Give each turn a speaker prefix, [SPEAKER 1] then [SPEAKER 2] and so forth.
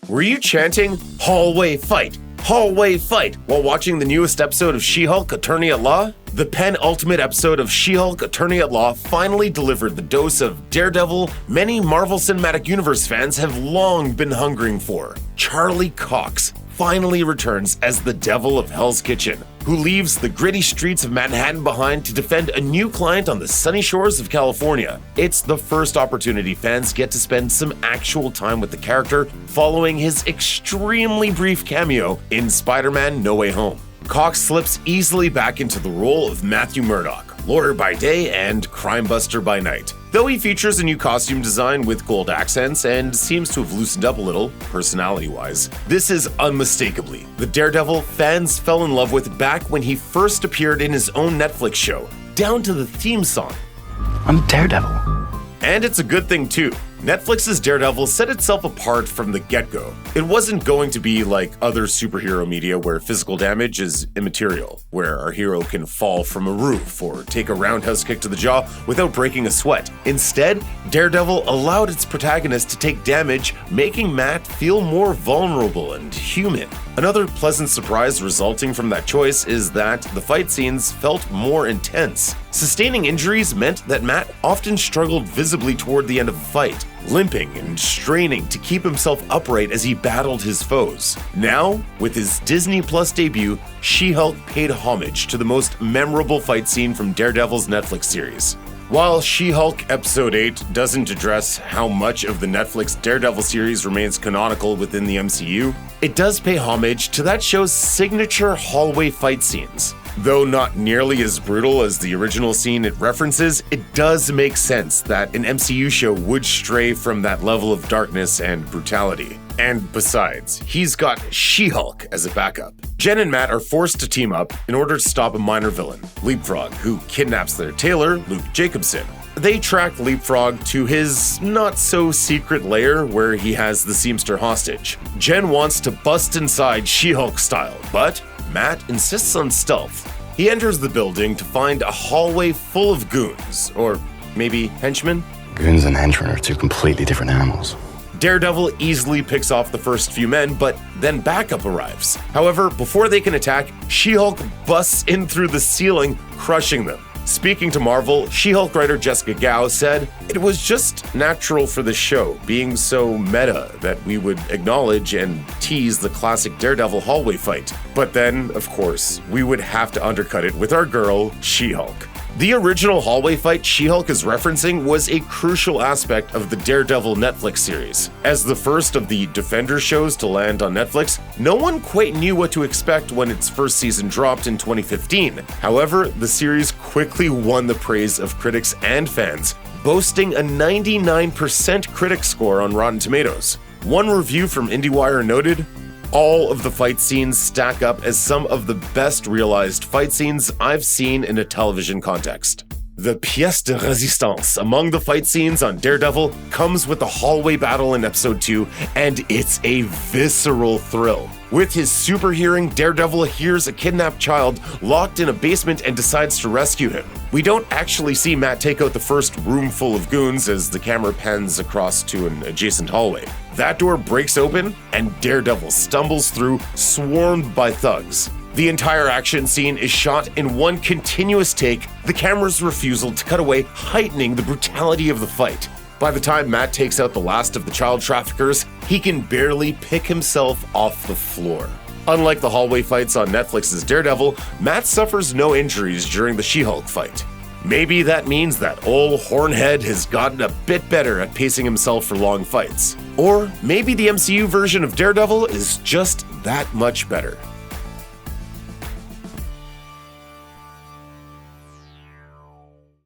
[SPEAKER 1] Were you chanting, "Hallway fight, hallway fight," while watching the newest episode of She-Hulk Attorney at Law? The penultimate episode of She-Hulk Attorney at Law finally delivered the dose of Daredevil many Marvel Cinematic Universe fans have long been hungering for. Charlie Cox finally returns as the Devil of Hell's Kitchen, who leaves the gritty streets of Manhattan behind to defend a new client on the sunny shores of California. It's the first opportunity fans get to spend some actual time with the character following his extremely brief cameo in Spider-Man No Way Home. Cox slips easily back into the role of Matthew Murdock, lawyer by day and crime buster by night. Though he features a new costume design with gold accents and seems to have loosened up a little, personality-wise, this is unmistakably the Daredevil fans fell in love with back when he first appeared in his own Netflix show, down to the theme song.
[SPEAKER 2] I'm Daredevil.
[SPEAKER 1] And it's a good thing too. Netflix's Daredevil set itself apart from the get-go. It wasn't going to be like other superhero media where physical damage is immaterial, where our hero can fall from a roof or take a roundhouse kick to the jaw without breaking a sweat. Instead, Daredevil allowed its protagonist to take damage, making Matt feel more vulnerable and human. Another pleasant surprise resulting from that choice is that the fight scenes felt more intense. Sustaining injuries meant that Matt often struggled visibly toward the end of a fight, limping and straining to keep himself upright as he battled his foes. Now, with his Disney Plus debut, She-Hulk paid homage to the most memorable fight scene from Daredevil's Netflix series. While She-Hulk Episode 8 doesn't address how much of the Netflix Daredevil series remains canonical within the MCU, it does pay homage to that show's signature hallway fight scenes. Though not nearly as brutal as the original scene it references, it does make sense that an MCU show would stray from that level of darkness and brutality. And besides, he's got She-Hulk as a backup. Jen and Matt are forced to team up in order to stop a minor villain, Leapfrog, who kidnaps their tailor, Luke Jacobson. They track Leapfrog to his not-so-secret lair where he has the seamster hostage. Jen wants to bust inside She-Hulk style, but Matt insists on stealth. He enters the building to find a hallway full of goons, or maybe henchmen?
[SPEAKER 2] Goons and henchmen are two completely different animals.
[SPEAKER 1] Daredevil easily picks off the first few men, but then backup arrives. However, before they can attack, She-Hulk busts in through the ceiling, crushing them. Speaking to Marvel, She-Hulk writer Jessica Gao said, "It was just natural for the show, being so meta, that we would acknowledge and tease the classic Daredevil hallway fight. But then, of course, we would have to undercut it with our girl, She-Hulk." The original hallway fight She-Hulk is referencing was a crucial aspect of the Daredevil Netflix series. As the first of the Defender shows to land on Netflix, no one quite knew what to expect when its first season dropped in 2015. However, the series quickly won the praise of critics and fans, boasting a 99% critic score on Rotten Tomatoes. One review from IndieWire noted, "All of the fight scenes stack up as some of the best realized fight scenes I've seen in a television context." The pièce de résistance among the fight scenes on Daredevil comes with the hallway battle in Episode 2, and it's a visceral thrill. With his super hearing, Daredevil hears a kidnapped child locked in a basement and decides to rescue him. We don't actually see Matt take out the first room full of goons as the camera pans across to an adjacent hallway. That door breaks open, and Daredevil stumbles through, swarmed by thugs. The entire action scene is shot in one continuous take, the camera's refusal to cut away heightening the brutality of the fight. By the time Matt takes out the last of the child traffickers, he can barely pick himself off the floor. Unlike the hallway fights on Netflix's Daredevil, Matt suffers no injuries during the She-Hulk fight. Maybe that means that old Hornhead has gotten a bit better at pacing himself for long fights. Or maybe the MCU version of Daredevil is just that much better.